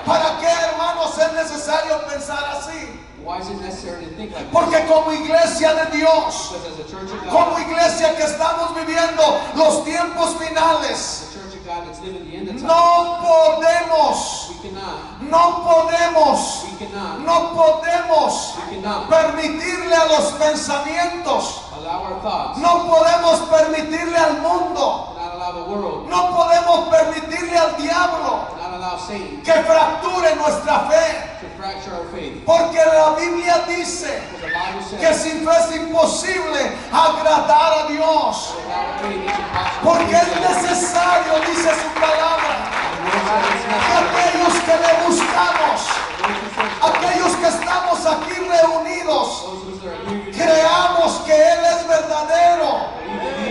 ¿Para qué, hermanos, es necesario pensar así? Why is it necessary to think like this? Porque como iglesia de Dios, Because as a church of God, como iglesia que estamos viviendo los tiempos finales, the church of God that's living the end of time, no podemos, we cannot, no podemos, we cannot, no podemos we cannot permitirle a los pensamientos, allow our thoughts, no podemos permitirle al mundo, not allow the world, no podemos permitirle al diablo not allow Satan que fracture nuestra fe. to fracture our faith. Porque la Biblia dice Because the Bible que says, sin fe es imposible agradar a Dios. without faith it's impossible to Porque es please God. necesario, dice su palabra, The word says it's que necessary. aquellos que le buscamos, Those who search for it, aquellos que estamos aquí reunidos, those who are here, creamos que Él es verdadero,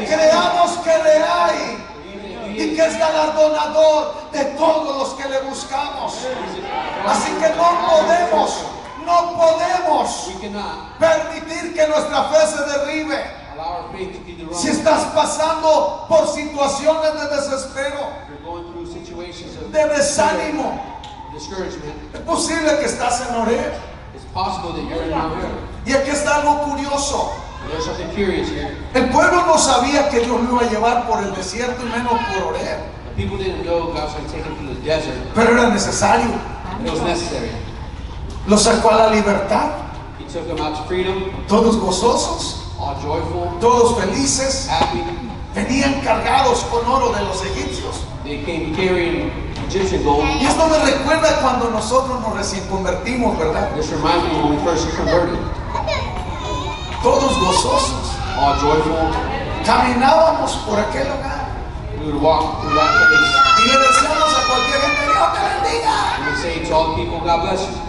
creamos que le hay y que es galardonador de todos los que le buscamos. Así que no podemos we cannot permitir que nuestra fe se derribe. allow our faith to be derived. Si estás pasando por situaciones de desespero, If you're going through situations of de desánimo, discouragement, es posible que estás en Horeb. it's possible that you're in Mount Horeb. Y aquí está algo curioso. There's something curious here. El pueblo no sabía que Dios lo iba a llevar por el desierto y menos por Horeb. The people didn't know God's going to take them to the desert. Pero era necesario. It was necessary. Lo sacó a la libertad. He took them out to freedom, Todos gozosos, all joyful, todos felices. happy. Venían cargados con oro de los egipcios. They came carrying Egyptian gold. Y esto me recuerda cuando nosotros nos recién convertimos, ¿verdad? This reminds me when we first converted. Todos gozosos. All joyful. Caminábamos por aquel lugar. We would walk through that place. Y le decíamos a cualquier gente, Dios te bendiga. We would say to all the people, God bless you.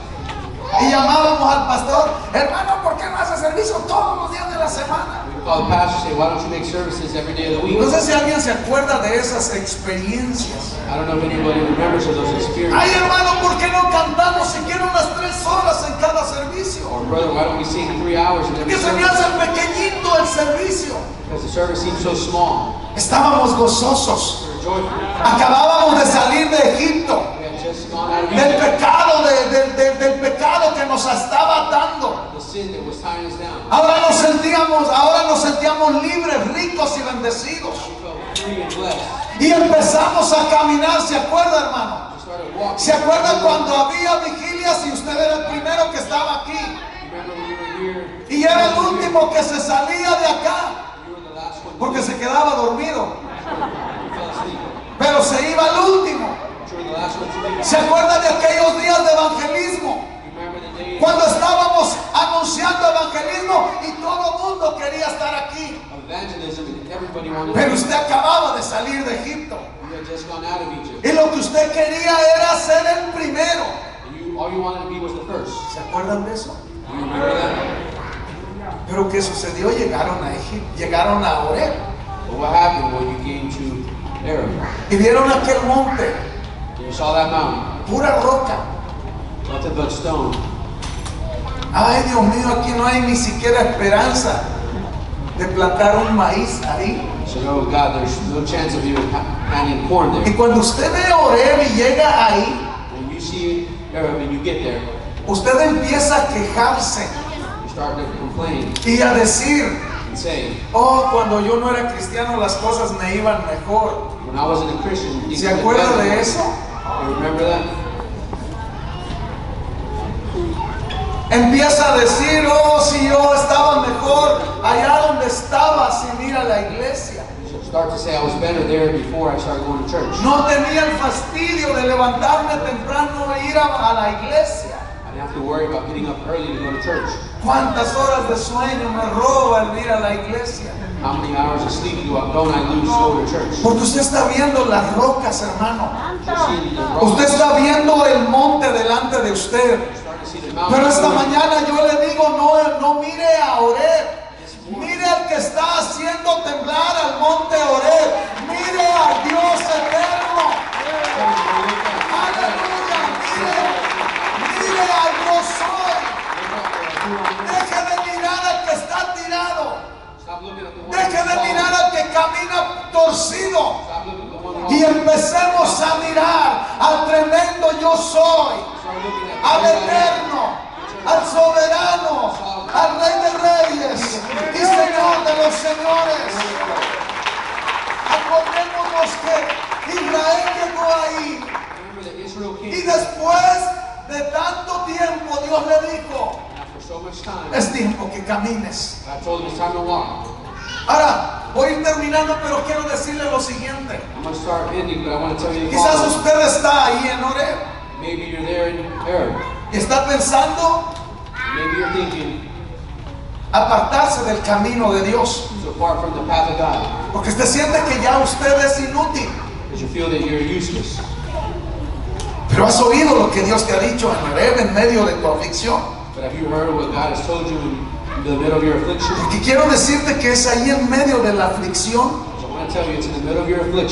Y llamábamos al pastor, hermano, ¿por qué no hace servicio todos los días de la semana? We would call the pastor and say, why don't you make services every day of the week? No sé si alguien se acuerda de esas experiencias. I don't know if anybody remembers of those experiences. Ay, hermano, ¿por qué no cantamos siquiera unas 3 horas en cada servicio? Or brother, why don't we sing 3 hours in every Que se me service? hace pequeñito el servicio. Because the service seems so small. Estábamos gozosos. We were joyful. Acabábamos de salir de Egipto, We had just gone out of del Egypt. pecado, del pecado que nos estaba atando. The sin that was tying us down. Ahora nos sentíamos libres, ricos y bendecidos. We felt free and blessed. Y empezamos a caminar, ¿se acuerda, hermano? We started walking. ¿Se acuerda cuando había vigilias y usted era el primero que estaba aquí? Remember when you were here? Y era el último que se salía de acá, You were the last one. porque se quedaba dormido, You fell asleep. pero se iba al último. You were the last one to leave. ¿Se acuerda de aquellos días de evangelismo? You remember the day Cuando estábamos anunciando evangelismo y todo el mundo quería estar aquí. of evangelism and everybody wanted Pero to. usted acababa de salir de Egipto. You had just gone out of Egypt. Y lo que usted quería era ser el primero. And all you wanted to be was the first. ¿Se acuerdan de eso? Do you remember that? Pero ¿qué sucedió? Llegaron a Egipto, llegaron a Horeb. But what happened when you came to Arab? Y vieron aquel monte, You saw that mountain, pura roca. nothing but stone. Ay, Dios mío, aquí no hay ni siquiera esperanza de plantar un maíz ahí. So, oh God, there's no chance of you planting corn Y there. cuando usted ve Horeb y llega ahí, When you see Arab and you get there, usted empieza a quejarse you start to complain y a decir, and say, oh, cuando yo no era cristiano las cosas me iban mejor. when I wasn't a Christian, things ¿Se went acuerda better. de eso? You remember that? Empieza a decir, oh, si yo estaba mejor allá donde estaba sin ir a la iglesia. You start to say, I was better there before I started going to church. No tenía el fastidio de levantarme temprano e ir a la iglesia. I didn't have to worry about getting up early to go to church. ¿Cuántas horas de sueño me roba el ir a la iglesia? How many hours of sleep don't I lose to go to church? Porque usted está viendo las rocas, hermano. You're seeing the rocks. Usted está viendo el monte delante de usted. You're starting to see the Pero mountains. esta mañana yo le digo, no mire a Horeb, mire al que que está haciendo temblar al monte Horeb. Mire al Dios eterno. Aleluya. Mire al yo soy. Deje de mirar al que está tirado. Deje de mirar al que camina torcido. Y empecemos a mirar al tremendo yo soy, al eterno, al soberano, al Rey de Reyes y Señor de los señores. Acordémonos que Israel llegó ahí y después de tanto tiempo Dios le dijo: es tiempo que camines. Ahora voy a ir terminando, pero quiero decirle lo siguiente. Quizás usted está ahí en Horeb y está pensando apartarse del camino de Dios, porque usted siente que ya usted es inútil. Pero has oído lo que Dios te ha dicho en Horeb en medio de tu aflicción. Porque quiero decirte que es ahí en medio de la aflicción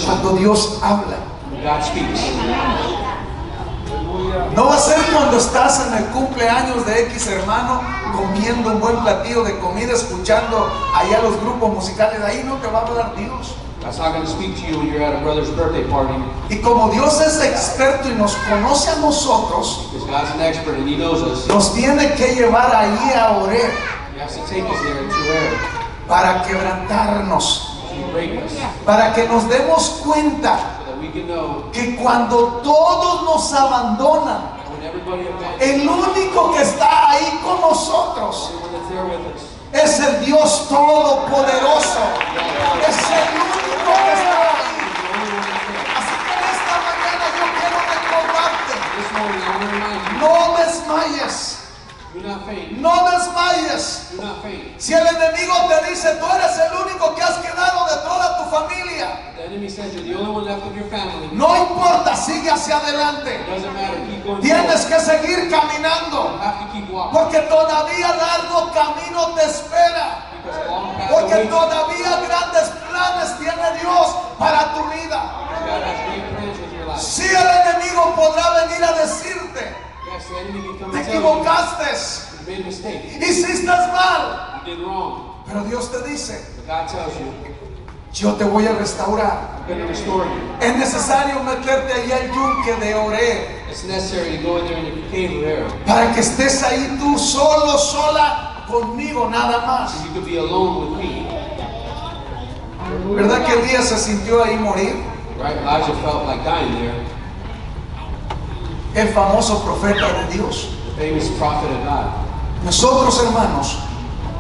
cuando Dios habla. No va a ser cuando estás en el cumpleaños de X hermano comiendo un buen platillo de comida, escuchando allá los grupos musicales. Ahí no te va a hablar Dios. God's not going to speak to you when you're at a brother's birthday party. Y como Dios es experto y nos conoce a nosotros, Because God's an expert and He knows us. nos tiene que llevar ahí a Horeb He has to take us there to where? para quebrantarnos, To break us. para que nos demos cuenta So that we can know que cuando todos nos abandonan, that when everybody abandons el único que está ahí con nosotros everyone that's there with us, es el Dios Todopoderoso. Es el único que está ahí. Así que en esta mañana yo quiero recordarte: this morning I want to remind you, no desmayes, do not faint. no desmayes. Do not faint. Si el enemigo te dice: tú eres el único que has quedado de toda tu familia, The enemy says you're the only one left of your family. no importa, sigue hacia adelante. It doesn't matter. Keep going Tienes forward. que seguir caminando, You have to keep walking. porque todavía largo camino te espera. Because a long path Porque awaits you. todavía grandes planes tiene Dios para tu vida. God has great plans with your life. Si el enemigo podrá venir a decirte: Yes, the enemy can come te and tell you equivocaste, you made a mistake. hiciste mal. You did wrong. Pero Dios te dice: But God tells you, yo te voy a restaurar. I'm going to restore you. Es necesario meterte ahí al yunque de Horeb It's necessary to go in there in the cave of error. para que estés ahí tú solo, sola, conmigo, nada más. So you could be alone with me. ¿Verdad que Elías se sintió ahí morir? Right? Elijah felt like dying there. El famoso profeta de Dios. The famous prophet of God. Nosotros, hermanos,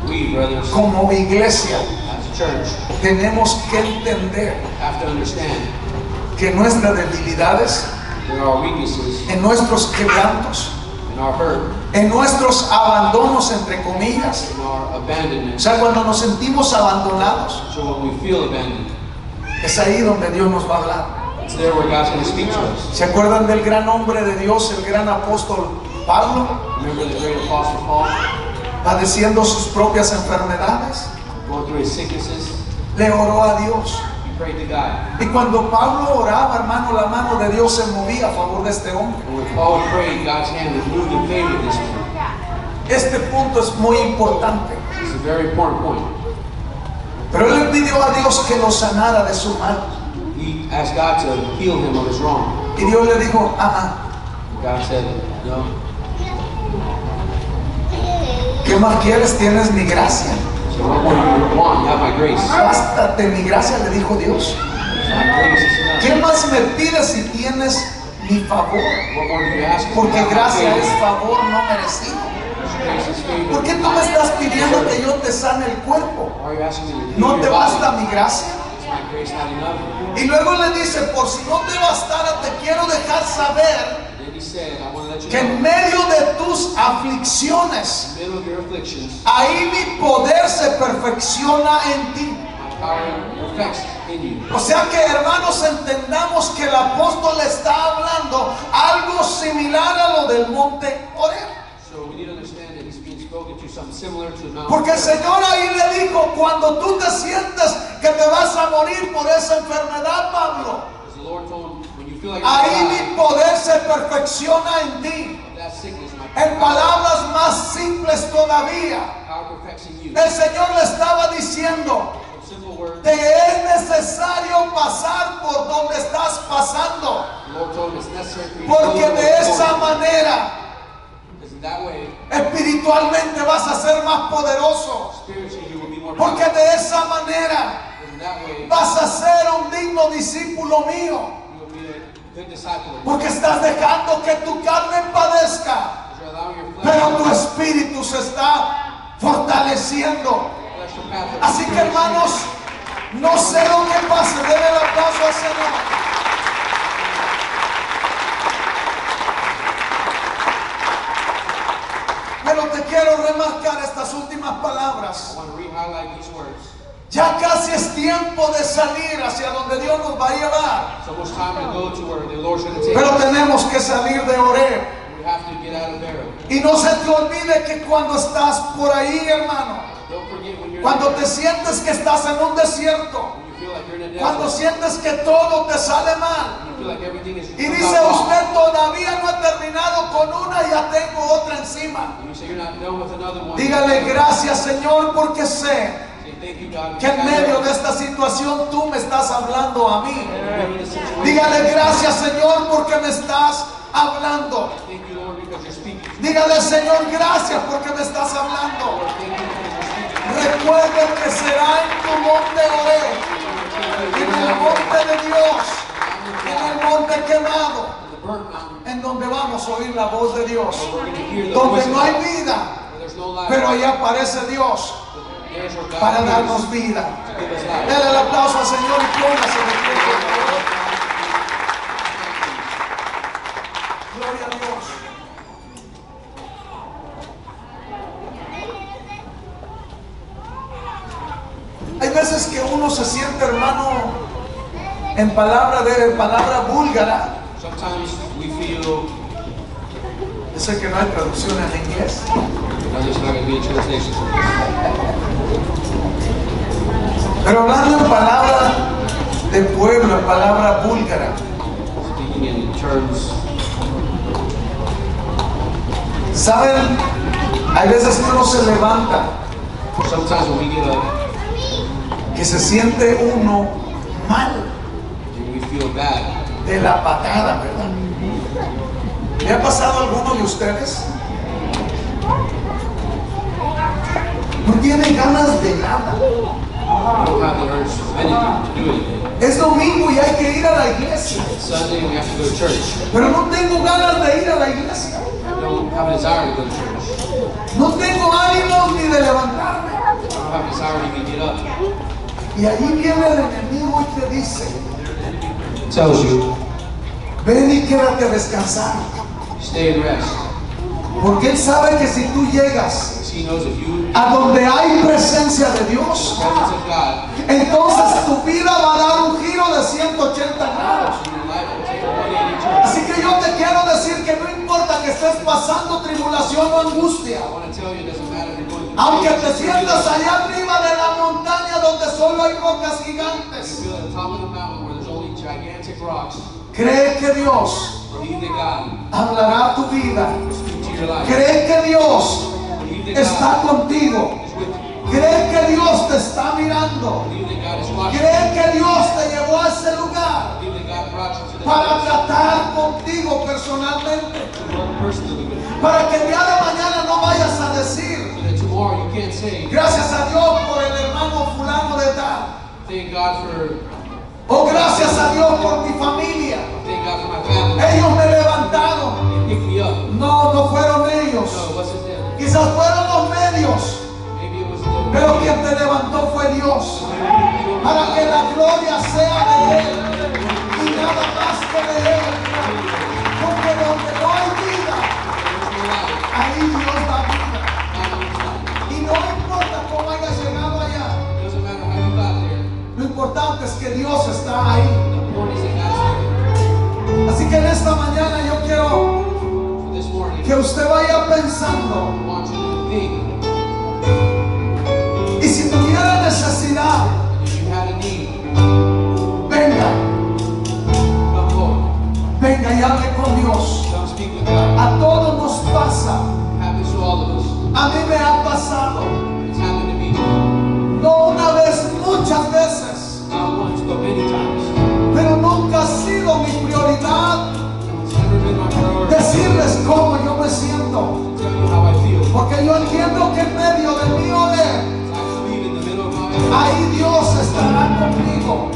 We, brothers, como iglesia, as a church, tenemos que entender have to understand que nuestras debilidades, there are weaknesses en nuestros quebrantos, in our hurt, en nuestros abandonos, entre comillas, in our o abandonment. sea, cuando nos sentimos abandonados, So when we feel abandoned, es ahí donde Dios nos va a hablar. it's there where God's going to speak to us. ¿Se acuerdan del gran hombre de Dios, el gran apóstol Pablo, Remember the great apostle Paul padeciendo sus propias enfermedades? going through his sicknesses? Le oró a Dios. He prayed to God. Y cuando Pablo oraba, hermano, la mano de Dios se movía a favor de este hombre. And when Paul prayed, God's hand was moved in favor of this man. Este punto es muy importante. This is a very important point. Pero él le pidió a Dios que lo sanara de su mal. He asked God to heal him of his wrong. Y Dios le dijo: God said, no. ¿qué más quieres? Tienes mi gracia. So what more do you want? You have my grace. Bástate mi gracia, le dijo Dios. My grace is enough. ¿Qué más me pides si tienes mi favor? What more do you ask? Porque You have my gracia favor. es favor no merecido. Grace is favor. ¿Por qué tú me estás pidiendo que yo te sane el cuerpo? Why are you asking me to heal ¿No your te basta body? mi gracia? Is my grace not enough? Y luego le dice: por si no te bastara, te quiero dejar saber And then he said, I want to let you que en know, medio de tus aflicciones, in the middle of your afflictions, ahí mi poder se perfecciona en ti. my power perfects in you. O sea que, hermanos, entendamos que el apóstol está hablando algo similar a lo del monte Horeb. So we need to understand that he's being spoken to something similar to Mount Porque el Horeb. Señor ahí le dijo, cuando tú te sientes que te vas a morir por esa enfermedad, Pablo, As the Lord told him, when you feel like ahí you're mi dying, poder se perfecciona en ti. that sickness, my En palabras más simples todavía, power perfects in you. el Señor le estaba diciendo, With simple words, te es necesario pasar por donde estás pasando, the Lord told him it's necessary for you to go porque through de what's esa going on. manera Because in that way, espiritualmente vas a ser más poderoso, spiritually you will be more porque powerful. de esa manera Because in that way, vas a ser un digno discípulo mío, you will be a good disciple. porque estás dejando que tu carne padezca, Because you're allowing your pero tu flesh espíritu se está fortaleciendo. flesh to path. Así que, hermanos, no sé lo que pase, denle el aplauso al Señor. Pero te quiero remarcar estas últimas I palabras. want to re-highlight these words. Ya casi es tiempo de salir hacia donde Dios nos va a llevar. It's almost time to go to where the Lord's going to take Pero us. tenemos que salir de Horeb. We have to get out of there. Y no se te olvide que cuando estás por ahí, hermano, Don't forget when you're cuando there, te sientes que estás en un desierto, when you feel like you're in a cuando desert, sientes que todo te sale mal, when you feel like everything is y comes dice out wrong, usted, todavía no he terminado con una, ya tengo otra encima. and you say you're not done with another one. Dígale gracias, Señor, porque sé Say thank you, God. que en medio de esta situación tú me estás hablando a mí. Maybe the situation- Dígale gracias, Señor, porque me estás hablando. Thank you, Lord, because you're speaking. Dígale, Señor, gracias porque me estás hablando. Lord, thank you because you're speaking. Recuerde que será en tu monte Horeb, en el monte de Dios, en el monte quemado, The burnt mountain, en donde vamos a oír la voz de Dios, we're going to hear the donde voice no of hay God. vida, Where there's no life, pero ahí aparece Dios there's where God para appears darnos vida. to give us life. Dele el aplauso al Señor y póngase de pie, por favor. Gloria a Dios. Hay veces que uno se siente, hermano, en palabra búlgara. Sometimes we feel Yo sé que no hay traducción en inglés. there's not going to be a translation for Pero hablando en palabra de pueblo, en palabra búlgara. this. Speaking in terms, ¿Saben? Hay veces que uno se levanta, sometimes when we get up que se siente uno mal and we feel bad, de la patada, ¿verdad? ¿Le ha pasado a alguno de ustedes? No tienen ganas de nada. we don't have the urge of anything to do anything. Es domingo y hay que ir a la iglesia, It's Sunday we have to go to church. pero no tengo ganas de ir a la iglesia. We don't have a desire to go to church. No tengo ánimos ni de levantarme. We don't have a desire to even get up. Y ahí viene el enemigo y te dice, It tells you, ven y quédate a descansar. stay and rest. Porque él sabe que si tú llegas Because he knows if you, a donde hay presencia de Dios, the presence of God, entonces tu vida va a dar un giro de 180 grados. your life will take a 180 turn. Así que yo te quiero decir que no importa que estés pasando tribulación o angustia, I want to tell you it doesn't matter if you're going through aunque te pain, sientas allá arriba de la montaña donde solo hay rocas you gigantes, feel at the top of the mountain where there's only gigantic rocks. cree que Dios Believe that God hablará a tu vida. will speak to your life. Cree que Dios Believe that está God contigo. is with you. Cree que Dios te está mirando. Believe that God is watching. Cree que Dios te llevó a ese lugar Believe that God brought you to the para place tratar contigo personalmente. to work personally with you. Para que el día de mañana no vayas a decir, So that tomorrow you can't say, gracias a Dios por el hermano fulano de tal. thank God for, O gracias a Dios por mi familia. thank God for my family. Ellos me levantaron. They picked me up. No, no fueron ellos. No, it wasn't them. Quizás fueron los medios. Maybe it was them. Pero quien te levantó fue Dios. Para que la gloria sea de Él. Y nada más que de Él. Porque donde no hay vida, ahí Dios da vida. Y no importa cómo hayas llegado allá. It doesn't matter how you got there. Lo importante es que Dios está ahí. The point is that God's Así que en esta mañana yo quiero there. For this morning, que usted vaya pensando I want you to thing, Y si tuviera necesidad, if you had a need, venga, come forward. venga y hable con Dios. Come speak with God. A todos nos pasa. It happens to all of us. A mí me ha pasado. It's happened to me. No una vez, muchas veces. Not once, but many times. Pero nunca ha sido mi prioridad It's never been my priority decirles cómo yo me siento. to tell you how I feel. Porque yo entiendo que en medio de mi oler, I believe in the middle of my life, ahí Dios estará conmigo.